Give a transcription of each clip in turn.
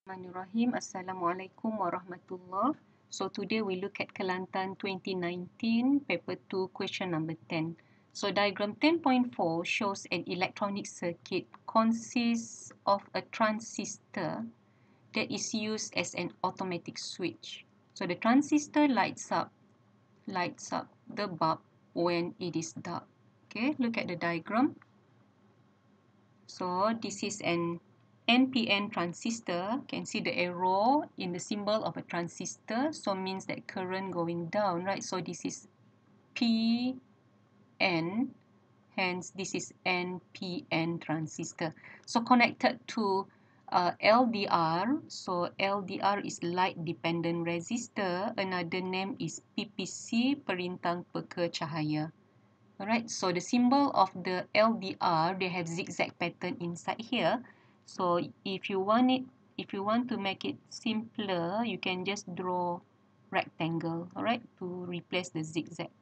Bismillahirrahmanirrahim. Assalamualaikum warahmatullahi. So today we look at Kelantan 2019 paper 2 question number 10. So diagram 10.4 shows an electronic circuit consists of a transistor that is used as an automatic switch. So the transistor lights up the bulb when it is dark. Okay, look at the diagram. So this is an NPN transistor. Can see the arrow in the symbol of a transistor, so means that current going down, right? So this is PN, hence this is NPN transistor. So connected to LDR, so LDR is light dependent resistor. Another name is PPC, perintang peka cahaya. Alright, so the symbol of the LDR, they have zigzag pattern inside here. So if you want to make it simpler, you can just draw rectangle, alright, to replace the zigzag.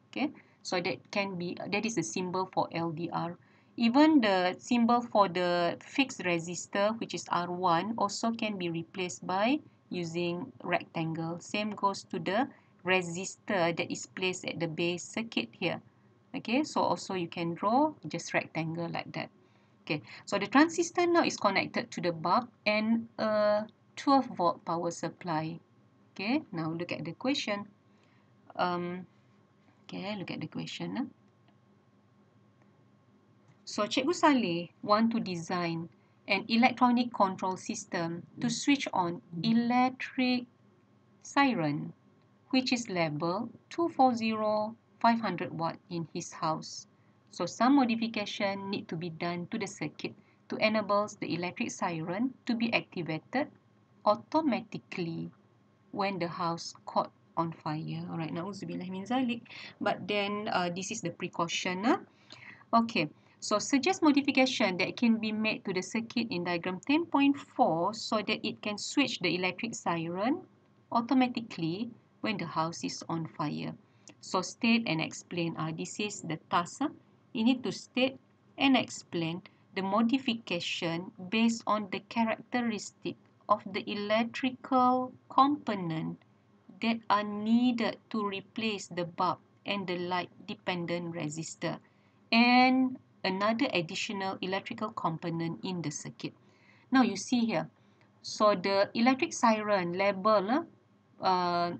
Okay, so that is the symbol for LDR. Even the symbol for the fixed resistor, which is R1, also can be replaced by using rectangle. Same goes to the resistor that is placed at the base circuit here. Okay, so also you can draw just rectangle like that. Okay, so the transistor now is connected to the bulb and a 12-volt power supply. Okay, now look at the question. Look at the question. So Cikgu Saleh want to design an electronic control system to switch on electric siren, which is labeled 240 500 watt in his house. So some modification need to be done to the circuit to enable the electric siren to be activated automatically when the house caught on fire. Alright, na'udzubillah min zalik. But then this is the precaution. Okay, so suggest modification that can be made to the circuit in diagram 10.4 so that it can switch the electric siren automatically when the house is on fire. So state and explain. This is the task. You need to state and explain the modification based on the characteristic of the electrical component that are needed to replace the bulb and the light dependent resistor and another additional electrical component in the circuit. Now you see here, so the electric siren label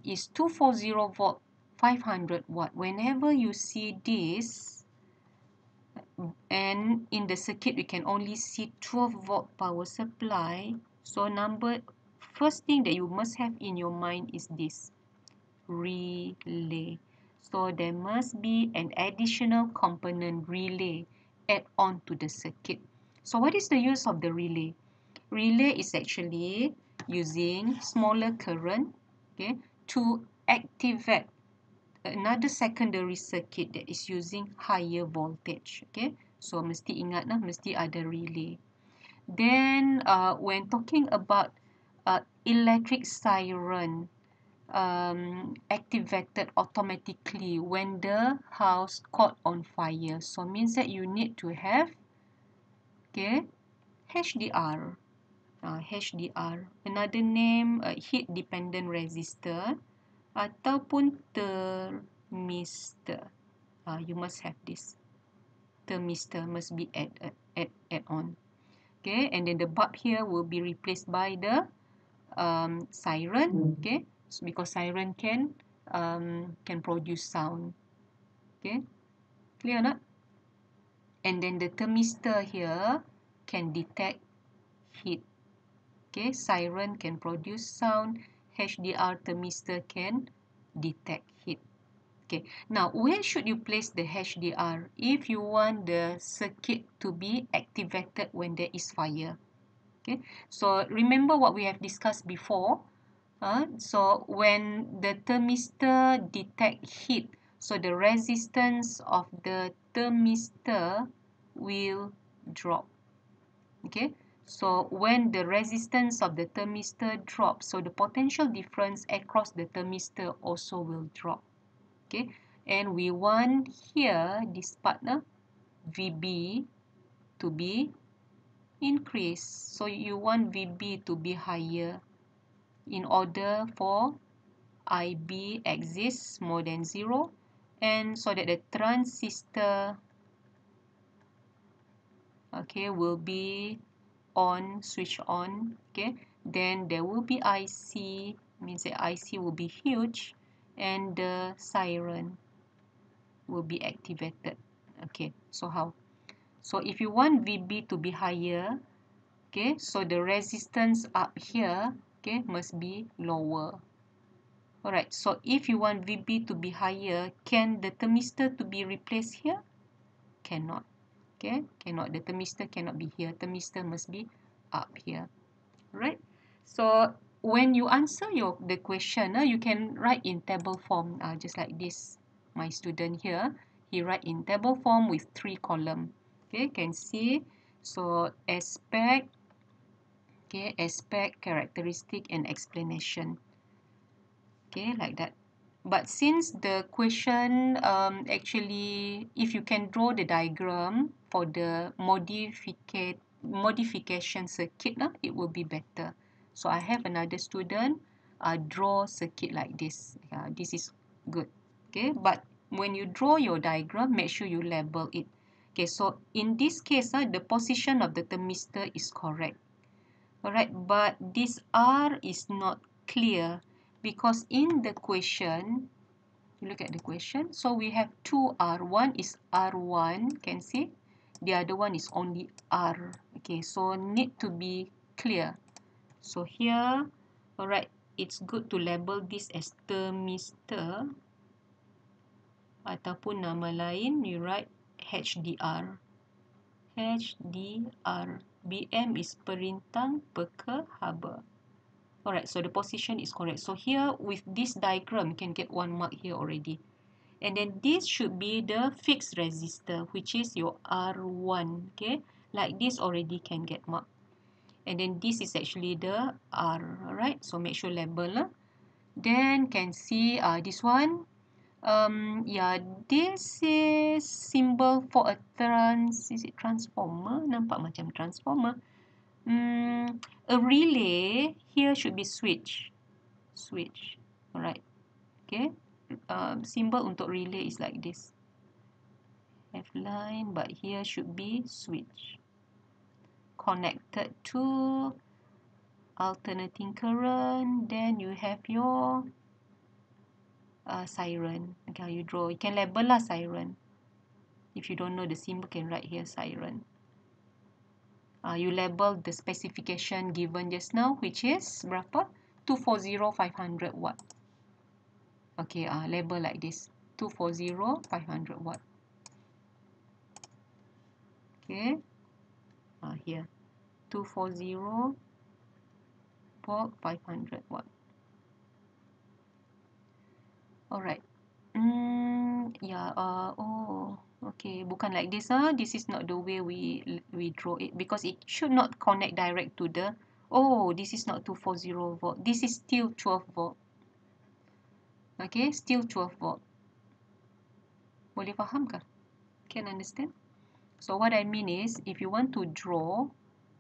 is 240 volt 500 watt. Whenever you see this, and in the circuit you can only see 12 volt power supply, so first thing that you must have in your mind is this relay. So there must be an additional component relay add on to the circuit. So what is the use of the relay? Relay is actually using smaller current, okay, to activate another secondary circuit that is using higher voltage. Okay, so mesti ingat lah, mesti ada relay. Then when talking about electric siren, activated automatically when the house caught on fire. So means that you need to have HDR. HDR. Another name heat dependent resistor ataupun thermistor. You must have this. Thermistor must be add on. Okay, and then the bulb here will be replaced by the siren. Okay, so because siren can produce sound. Okay, clear or not? And then the thermistor here can detect heat. Okay, siren can produce sound. HDR thermistor can detect heat. Okay, now where should you place the HDR if you want the circuit to be activated when there is fire? Okay, so remember what we have discussed before. So when the thermistor detect heat, so the resistance of the thermistor will drop. Okay, so when the resistance of the thermistor drops, so the potential difference across the thermistor also will drop. Okay, and we want here this partner VB to be increase. So you want VB to be higher in order for IB exists more than 0, and so that the transistor, okay, will be on, switch on. Okay, then there will be IC, means that IC will be huge, and the siren will be activated. Okay, so how? So if you want VB to be higher, okay, so the resistance up here, okay, must be lower. Alright, so if you want VB to be higher, can the thermistor to be replaced here? Cannot. Okay, cannot. The thermistor cannot be here. Thermistor must be up here. Right? So when you answer the question, you can write in table form, just like this. My student here, he write in table form with 3 columns. Okay, can see. So aspect, okay, aspect, characteristic, and explanation. Okay, like that. But since the question actually, if you can draw the diagram for the modification circuit, it will be better. So I have another student draw circuit like this. This is good. Okay, but when you draw your diagram, make sure you label it. Okay, so in this case, the position of the thermistor is correct. Alright, but this R is not clear because in the question, look at the question. So we have 2 R. One is R1, can see. The other one is only R. Okay, so need to be clear. So here, alright, it's good to label this as thermistor. Ataupun nama lain, you write HDR. HDR. BM is perintang peka haba. Alright, so the position is correct. So here with this diagram, you can get 1 mark here already. And then this should be the fixed resistor, which is your R1. Okay, like this already can get mark. And then this is actually the R. Alright, so make sure label. Then can see this one. Yeah, this is symbol for a is it transformer? Nampak macam transformer. A relay here should be switch. Alright, okay. Symbol untuk relay is like this. F line, but here should be switch. Connected to alternating current. Then you have your siren. Okay, you draw. You can label lah siren. If you don't know the symbol, can write here siren. You label the specification given just now, which is berapa? 240 500 watt. Okay, label like this. 240 500 watt. Okay. Here. 240 volt 500 watt. Alright. Yeah. Oh. Okay. Bukan like this. This is not the way we draw it because it should not connect direct to the. Oh, this is not 240 volt. This is still 12 volt. Okay, still 12 volt. Boleh faham kah? Can understand? So what I mean is, if you want to draw,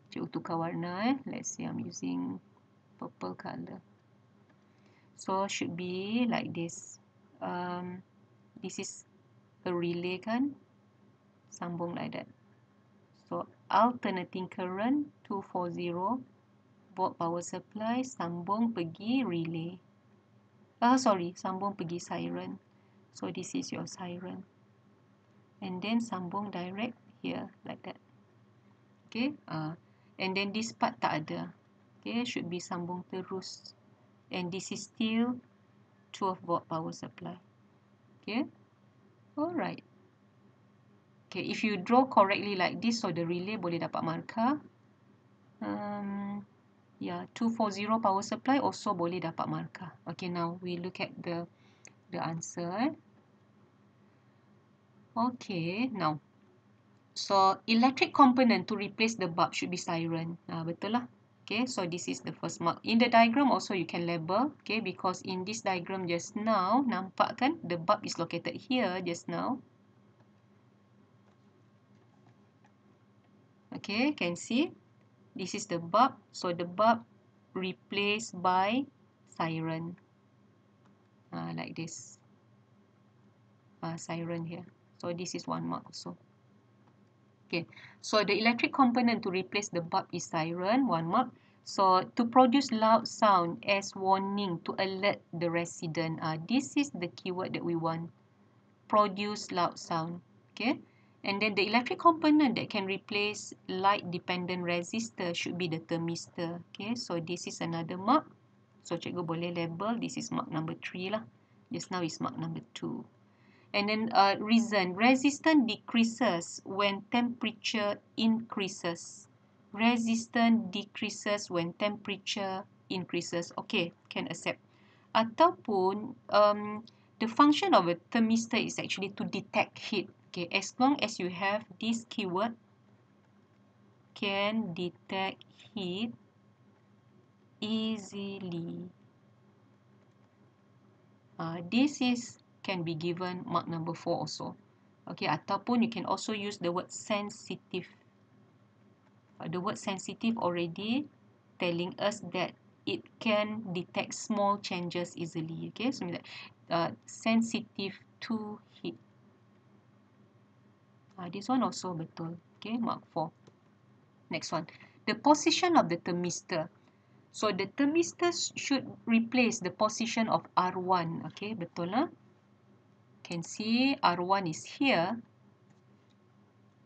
cikgu tukar warna. Let's say I'm using purple color. So should be like this. This is a relay kan, sambung like that. So alternating current 240 volt power supply sambung pergi relay. Sorry, sambung pergi siren. So this is your siren. And then sambung direct here like that. Okay. And then this part tak ada. Okay, should be sambung terus. And this is still 12 volt power supply. Okay. Alright. Okay, if you draw correctly like this, so the relay boleh dapat markah. Yeah, 240 power supply also boleh dapat markah. Okay, now we look at the answer. Okay, now. So, electric component to replace the bulb should be siren. Betul lah. Okay, so this is the first mark. In the diagram also you can label. Okay, because in this diagram just now, nampak kan? The bulb is located here just now. Okay, can see. This is the bulb. So the bulb replaced by siren. Like this. Siren here. So this is 1 mark also. Okay, so the electric component to replace the bulb is siren, 1 mark. So to produce loud sound as warning to alert the resident. This is the keyword that we want. Produce loud sound. Okay, and then the electric component that can replace light dependent resistor should be the thermistor. Okay, so this is another mark. So cikgu boleh label. This is mark number 3 lah. Just now is mark number 2. And then reason, resistance decreases when temperature increases. Resistance decreases when temperature increases. Okay, can accept. Ataupun the function of a thermistor is actually to detect heat. Okay, as long as you have this keyword, can detect heat easily. This is can be given mark number 4 also. Okay, ataupun you can also use the word sensitive. The word sensitive already telling us that it can detect small changes easily. Okay, so sensitive to heat. This one also betul. Okay, mark 4. Next one, the position of the thermistor. So the thermistor should replace the position of R1. Okay, betul lah. Can see R1 is here.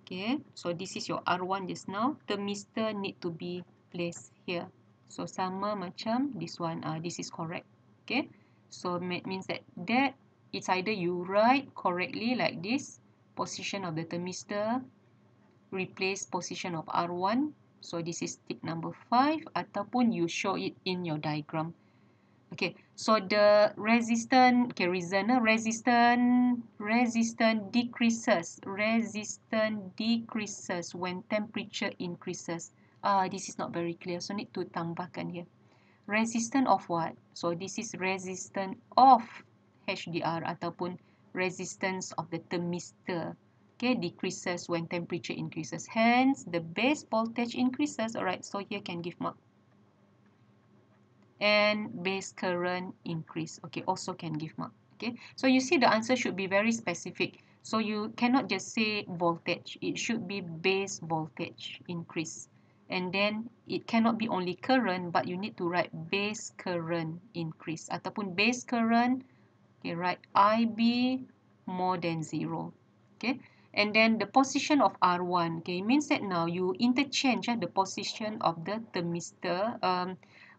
Okay, so this is your R1 just now. Thermistor need to be placed here. So sama macam this one. This is correct. Okay, so means that it's either you write correctly like this, position of the thermistor, replace position of R1. So this is tick number 5, ataupun you show it in your diagram. Okay, so the resistance, okay, resistance decreases. Resistance decreases when temperature increases. This is not very clear, so need to tambahkan here. Resistance of what? So this is resistance of HDR ataupun resistance of the thermistor. Okay, decreases when temperature increases. Hence, the base voltage increases. Alright, so here can give mark. And base current increase. Okay, also can give mark. Okay, so you see the answer should be very specific. So you cannot just say voltage. It should be base voltage increase. And then it cannot be only current, but you need to write base current increase. Ataupun base current, okay, write IB more than 0. Okay, and then the position of R1. Okay, it means that now you interchange the position of the thermistor.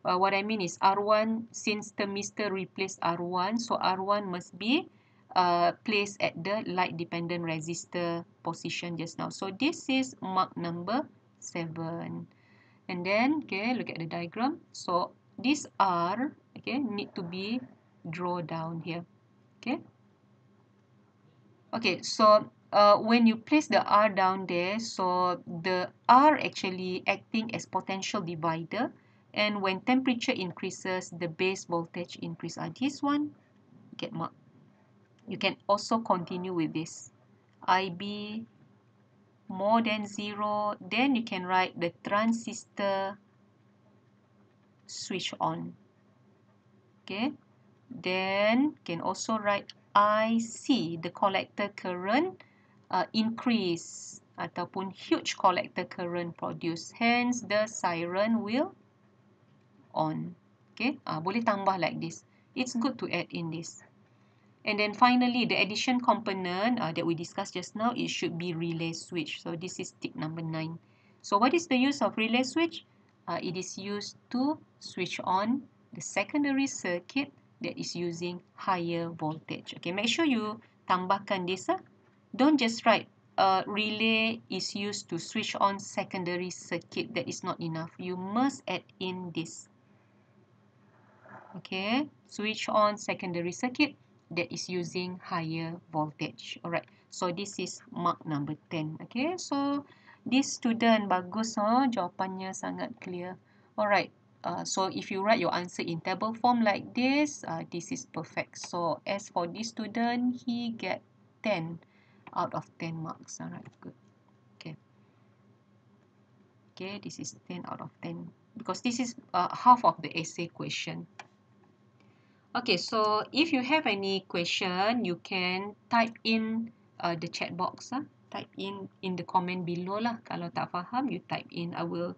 What I mean is R1, since thermistor replaced R1, so R1 must be placed at the light dependent resistor position just now. So this is mark number 7. And then, okay, look at the diagram. So this R, okay, need to be drawn down here. Okay. Okay, so when you place the R down there, so the R actually acting as potential divider. And when temperature increases, the base voltage increase. This one, get mark. You can also continue with this. IB more than 0. Then you can write the transistor switch on. Okay. Then can also write IC, the collector current increase ataupun huge collector current produced. Hence, the siren will on. Okay, boleh tambah like this. It's good to add in this. And then finally, the addition component that we discussed just now, it should be relay switch. So this is tick number 9. So what is the use of relay switch? It is used to switch on the secondary circuit that is using higher voltage. Okay, make sure you tambahkan this. Don't just write relay is used to switch on secondary circuit. That is not enough. You must add in this. Okay, switch on secondary circuit that is using higher voltage. Alright, so this is mark number 10. Okay, so this student bagus, jawapannya sangat clear. Alright, so if you write your answer in table form like this is perfect. So as for this student, he get 10 out of 10 marks. Alright, good. Okay. Okay, this is 10 out of 10 because this is half of the essay question. Okay, so if you have any question, you can type in the chat box. Type in the comment below lah. Kalau tak faham, you type in. I will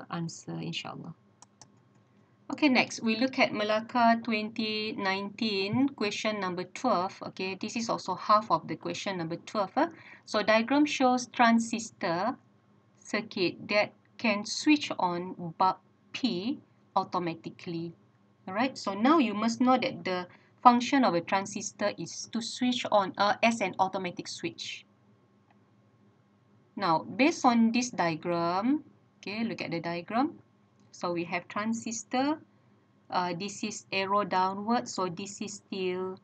answer insyaAllah. Okay, next we look at Melaka 2019 question number 12. Okay, this is also half of the question number 12. So diagram shows transistor circuit that can switch on bulb P automatically. Alright, so now you must know that the function of a transistor is to switch on as an automatic switch. Now, based on this diagram, okay, look at the diagram. So we have transistor. This is arrow downward, so this is still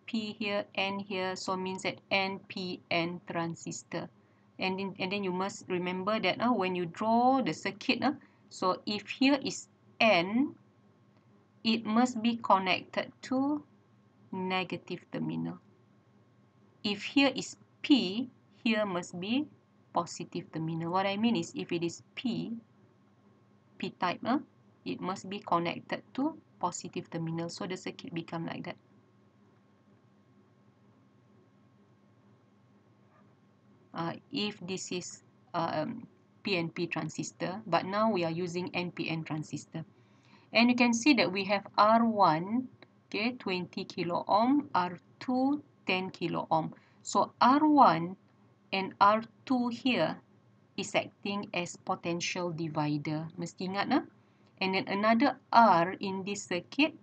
P here, N here, so means that NPN transistor. And then you must remember that when you draw the circuit, so if here is N, it must be connected to negative terminal. If here is P, here must be positive terminal. What I mean is if it is P-type, it must be connected to positive terminal. So the circuit become like that. If this is PNP transistor, but now we are using NPN transistor. And you can see that we have R1, okay, 20 kilo ohm, R2, 10 kilo ohm. So R1 and R2 here is acting as potential divider. Mesti ingat, nah? And then another R in this circuit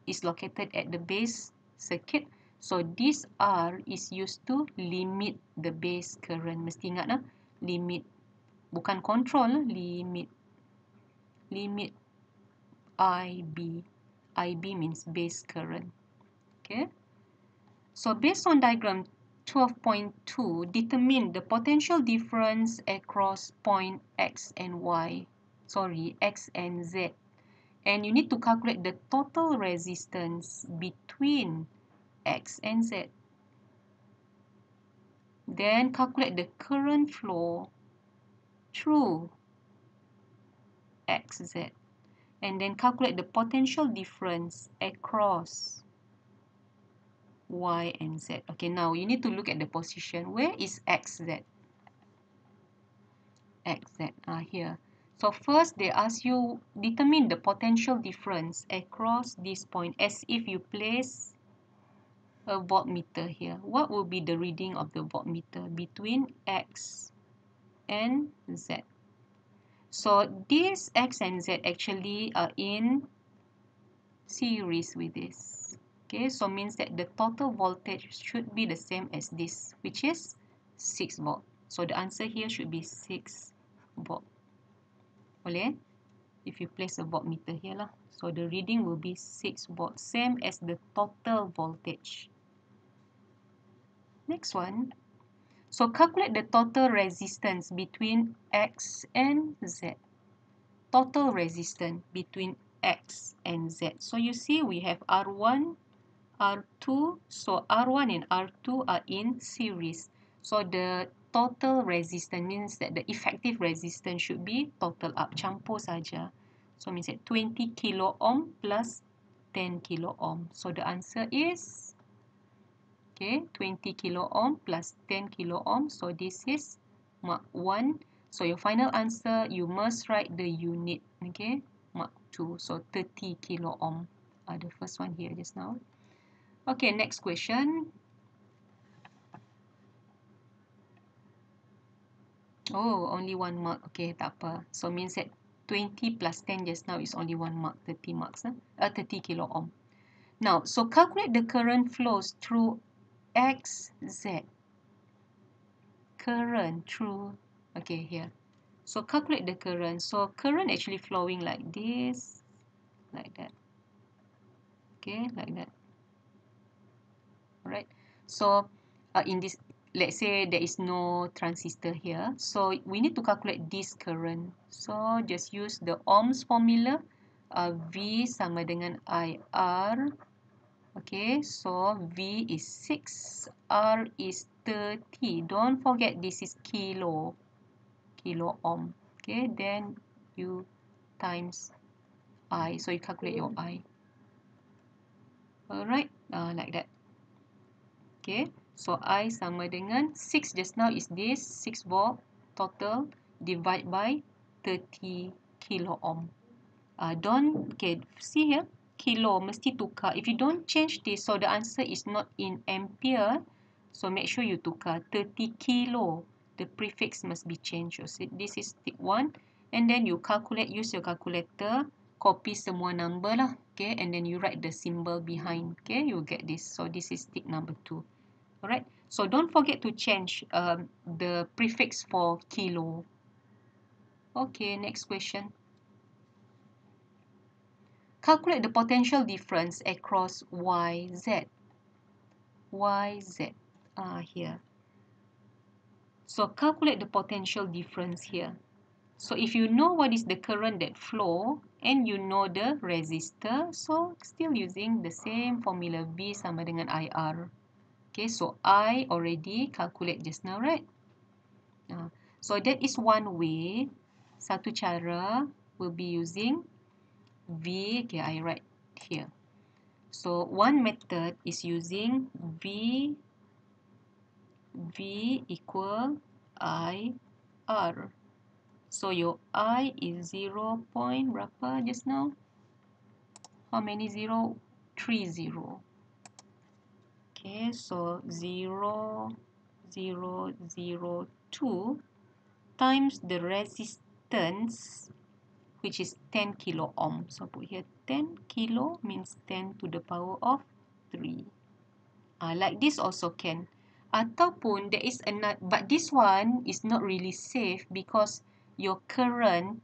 is located at the base circuit. So this R is used to limit the base current. Mesti ingat, nah? Limit, bukan control, limit IB. IB means base current. Okay. So based on diagram 12.2, determine the potential difference across point X and Y. Sorry, X and Z. And you need to calculate the total resistance between X and Z. Then calculate the current flow through XZ. And then calculate the potential difference across Y and Z. Okay, now you need to look at the position. Where is XZ? XZ here. So first they ask you determine the potential difference across this point as if you place a voltmeter here. What will be the reading of the voltmeter between X and Z? So this X and Z actually are in series with this. Okay, so means that the total voltage should be the same as this, which is 6 volt. So the answer here should be 6 volt. Boleh? If you place a voltmeter here lah. So the reading will be 6 volt, same as the total voltage. Next one. So calculate the total resistance between X and Z. Total resistance between X and Z. So you see we have R1, R2. So R1 and R2 are in series. So the total resistance means that the effective resistance should be total up. Campur saja. So means that 20 kilo ohm plus 10 kilo ohm. So the answer is, okay, 20 kilo ohm plus 10 kilo ohm. So this is Mark 1. So your final answer, you must write the unit. Okay, Mark 2. So 30 kilo ohm. The first one here just now. Okay, next question. Oh, only 1 mark. Okay, tak apa. So means that 20 plus 10 just now is only 1 mark, 30 marks. 30 kilo ohm. Now, so calculate the current flows through XZ. Current through, okay, here. So calculate the current. So current actually flowing like this, like that. Okay, like that. Alright. So in this, let's say there is no transistor here. So we need to calculate this current. So just use the ohms formula. V sama dengan IR. Okay, so V is 6, R is 30. Don't forget this is kilo. kilo ohm. Okay, then you times I, so you calculate your I. Alright, like that. Okay, so I sama dengan 6 just now is this 6 volt total divide by 30 kilo ohm. Okay, see here, kilo mesti tukar. If you don't change this, so the answer is not in ampere, so make sure you tukar 30 kilo. The prefix must be changed. So this is tip 1, and then you calculate, use your calculator, copy semua number lah, okay, and then you write the symbol behind, okay, you get this. So this is tip number 2. Alright, so don't forget to change the prefix for kilo. Okay, next question. Calculate the potential difference across Y, Z. Y, Z. Here. So calculate the potential difference here. So if you know what is the current that flow and you know the resistor, so still using the same formula, V sama dengan IR. Okay, so I already calculate just now, right? So that is one way. Satu cara will be using V. Okay, I write here. So one method is using V equal IR. So your I is 0. Berapa just now? How many 0? 30. Okay, so 0, 0, 0, 2 times the resistance, which is 10 kilo ohm. So put here 10 kilo means 10 to the power of 3. Like this also can. Ataupun there is another, but this one is not really safe because your current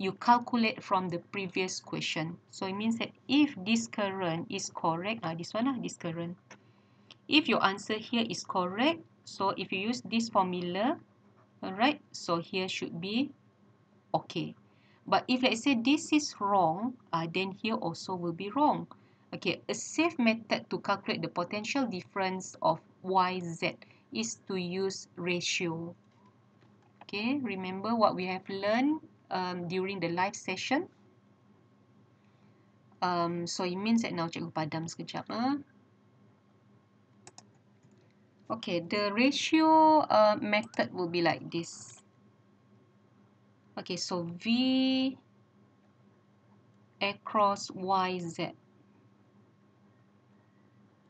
you calculate from the previous question. So it means that if this current is correct, this one this current. If your answer here is correct, so if you use this formula, alright, so here should be okay. But if let's say this is wrong, then here also will be wrong. Okay, a safe method to calculate the potential difference of YZ is to use ratio. Okay, remember what we have learned during the live session. So it means that now cikgu padam sekejap. Okay, the ratio method will be like this. Okay, so V across YZ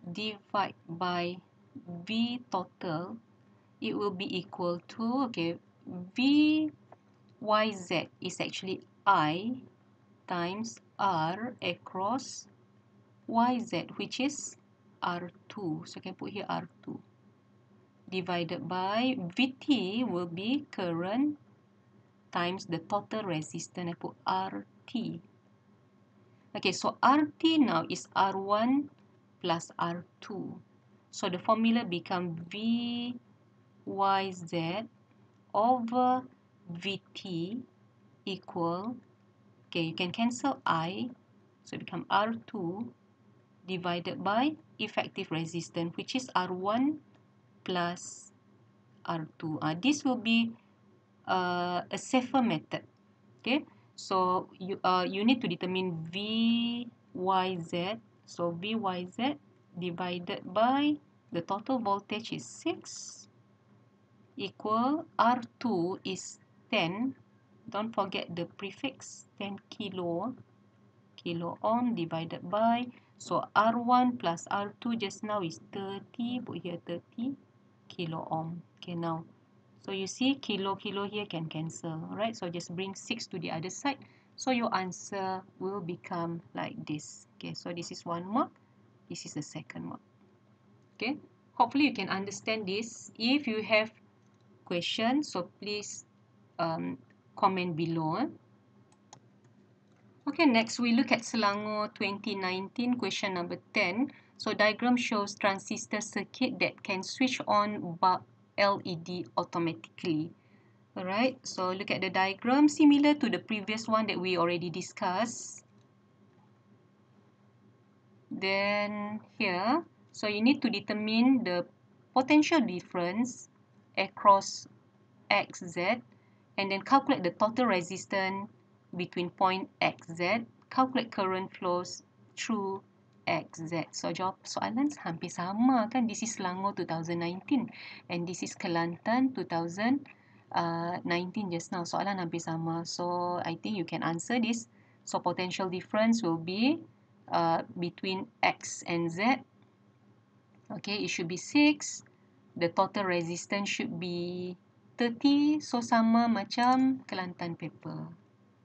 divide by V total, it will be equal to, okay, V YZ is actually I times R across YZ, which is R2. So I can put here R2. Divided by VT will be current times the total resistance. I put RT. Okay, so RT now is R1 plus R2. So the formula becomes VYZ over VT equal, okay, you can cancel I, so it becomes R2 divided by effective resistance, which is R1 plus R2. This will be a safer method. Okay, so you need to determine VYZ. So VYZ divided by the total voltage is 6 equal R2 is 10. Don't forget the prefix 10 kilo ohm divided by, so R1 plus R2 just now is 30. Put here 30 kilo ohm. Okay, now so you see kilo here can cancel, right? So just bring 6 to the other side. So your answer will become like this. Okay, so this is one mark. This is the second mark. Okay, hopefully you can understand this. If you have questions, so please comment below. Okay, next we look at Selangor 2019 question number 10. So diagram shows transistor circuit that can switch on bulb LED automatically. Alright, so look at the diagram similar to the previous one that we already discussed. Then here, so you need to determine the potential difference across XZ And then calculate the total resistance between point XZ. Calculate current flows through XZ. So jawab soalan hampir sama kan. This is Selangor 2019 and this is Kelantan 2019 just now. Soalan hampir sama. So I think you can answer this. So potential difference will be between X and Z. Okay, it should be 6. The total resistance should be 30. So sama macam Kelantan paper.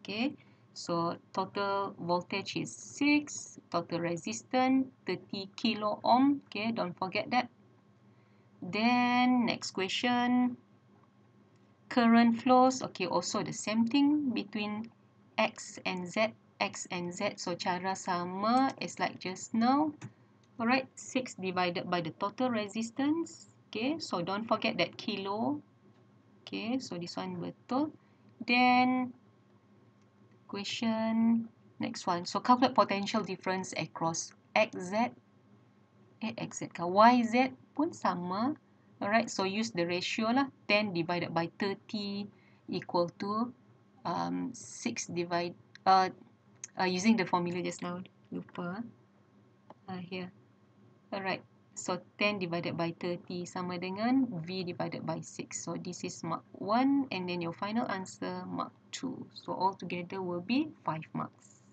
Okay, so total voltage is 6. Total resistance 30 kilo ohm. Okay, don't forget that. Then next question. Current flows. Okay, also the same thing between X and Z. X and Z. So cara sama as like just now. Alright, 6 divided by the total resistance. Okay, so don't forget that kilo. Okay, so this one betul. Then question next one. So calculate potential difference across XZ. XZ ke YZ pun sama. Alright, so use the ratio lah. 10 divided by 30 equal to 6 divide using the formula just now. Lupa. Here. Alright, so 10 divided by 30 sama dengan V divided by 6. So this is mark 1 and then your final answer mark 2. So altogether will be 5 marks.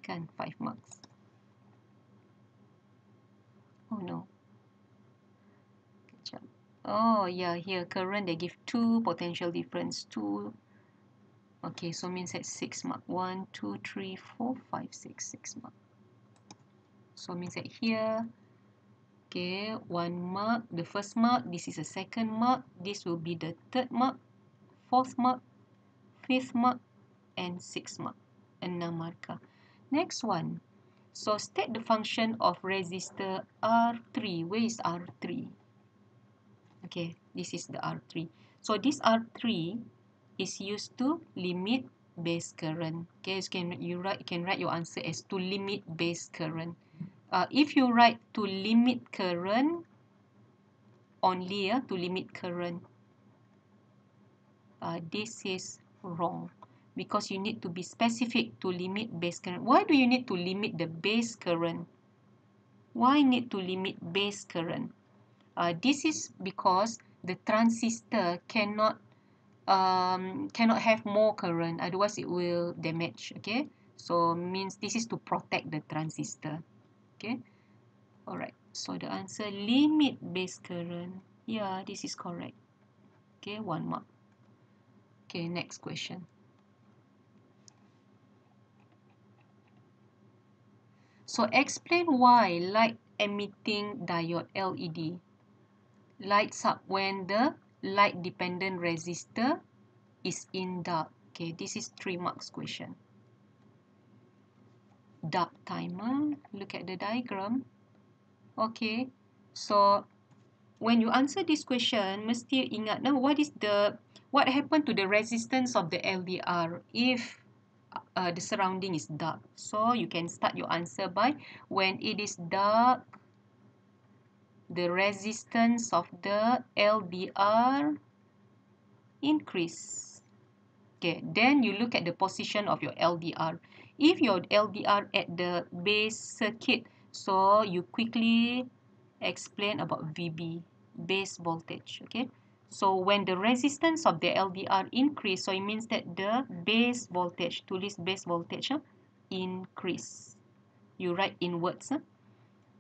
Kan, 5 marks. Oh no. Kejap. Oh yeah, here current they give 2 potential difference 2. Okay, so means that 6 mark. 1, 2, 3, 4, 5, 6 mark. So means that here. Okay, 1 mark, the first mark, this is a second mark, this will be the third mark, fourth mark, fifth mark, and sixth mark. 6 markah. Next one. So state the function of resistor R3. Where is R3? Okay, this is the R3. So this R3 is used to limit base current. Okay, so you can write your answer as to limit base current. If you write to limit current only, to limit current, this is wrong because you need to be specific to limit base current. Why do you need to limit the base current? Why need to limit base current? This is because the transistor cannot have more current, otherwise it will damage. Okay, so means this is to protect the transistor. Okay. Alright, so the answer limit base current. Yeah, this is correct. Okay, 1 mark. Okay, next question. So explain why light emitting diode LED lights up when the light dependent resistor is in dark. Okay, this is 3 marks question. Dark timer. Look at the diagram. Okay, so when you answer this question, mesti ingat now what happened to the resistance of the LDR if the surrounding is dark. So you can start your answer by when it is dark, the resistance of the LDR increase. Okay, then you look at the position of your LDR. If your LDR at the base circuit, so you quickly explain about VB, base voltage. Okay, so when the resistance of the LDR increase, so it means that the base voltage, tulis base voltage, increase. You write in words.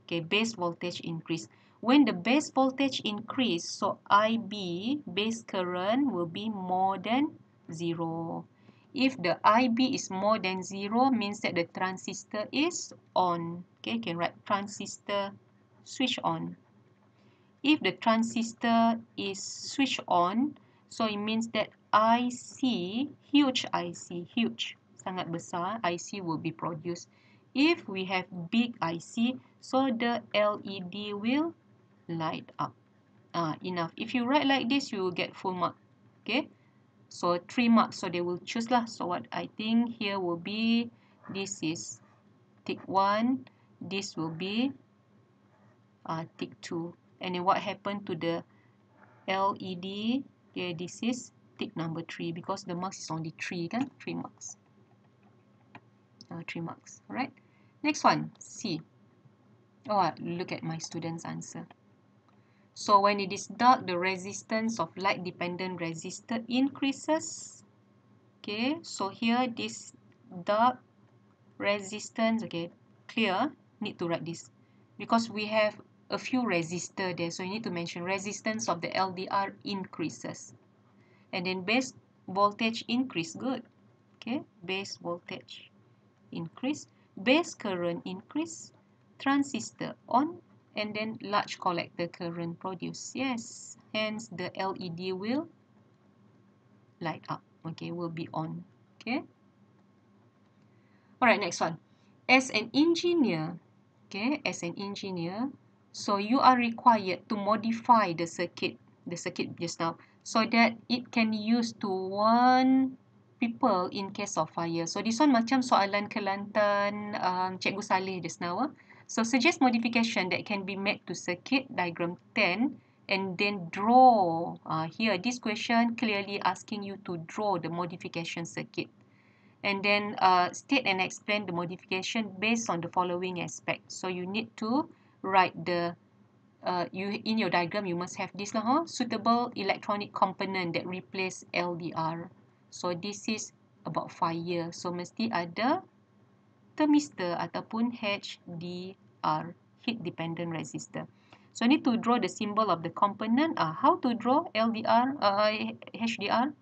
Okay, base voltage increase. When the base voltage increase, so IB, base current, will be more than 0. If the IB is more than 0, means that the transistor is on. Okay, you can write transistor switch on. If the transistor is switched on, so it means that IC, huge IC, huge, sangat besar, IC will be produced. If we have big IC, so the LED will light up. Enough. If you write like this, you will get full mark. Okay, so 3 marks, so they will choose lah. So what I think here will be, this is tick 1, this will be tick 2. And then what happened to the LED? Okay, this is tick number 3 because the marks is only 3 kan? 3 marks. 3 marks. Alright. Next one, C. Oh, look at my student's answer. So when it is dark, the resistance of light-dependent resistor increases. Okay, so here this dark resistance, okay, clear, need to write this. Because we have a few resistor there, so you need to mention resistance of the LDR increases. And then base voltage increase, good. Okay, base voltage increase, base current increase, transistor on, and then large collector current produced. Yes, hence the LED will light up. Okay, will be on. Okay. Alright, next one. As an engineer, okay, as an engineer, so you are required to modify the circuit just now, so that it can use to warn people in case of fire. So this one macam soalan Kelantan Cikgu Saleh just now. So suggest modification that can be made to circuit diagram 10 and then draw. Here, this question clearly asking you to draw the modification circuit. And then state and explain the modification based on the following aspects. So you need to write the in your diagram you must have this lah, suitable electronic component that replace LDR. So this is about fire. So mesti ada thermistor ataupun HDR, heat dependent resistor. So need to draw the symbol of the component. How to draw LDR, HDR?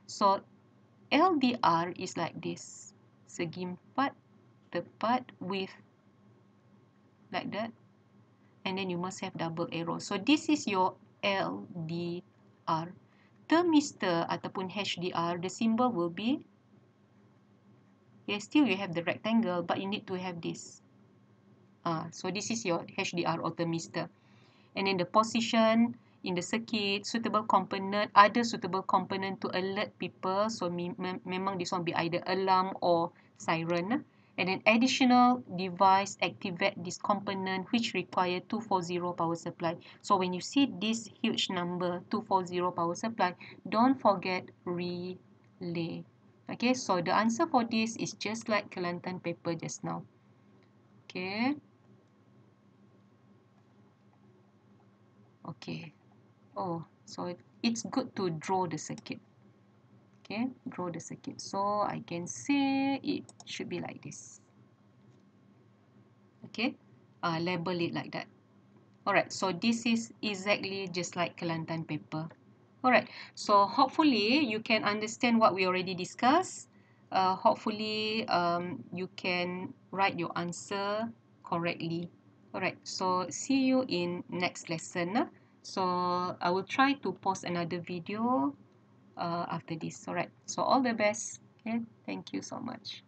So LDR is like this, segi empat tepat with like that, and then you must have double arrow. So this is your LDR. Thermistor ataupun HDR, the symbol will be, yes, still you have the rectangle, but you need to have this. So this is your HDR or thermistor. And then the position in the circuit, suitable component, other suitable component to alert people. So memang this one be either alarm or siren. And then additional device activate this component which require 240 power supply. So when you see this huge number 240 power supply, don't forget relay. Okay, so the answer for this is just like Kelantan paper just now. Okay. Okay. Oh, so it's good to draw the circuit. Okay, draw the circuit. So I can say it should be like this. Okay, label it like that. Alright, so this is exactly just like Kelantan paper. Alright, so hopefully you can understand what we already discussed. Hopefully you can write your answer correctly. Alright, so see you in next lesson. So I will try to post another video after this. Alright, so all the best. Okay, thank you so much.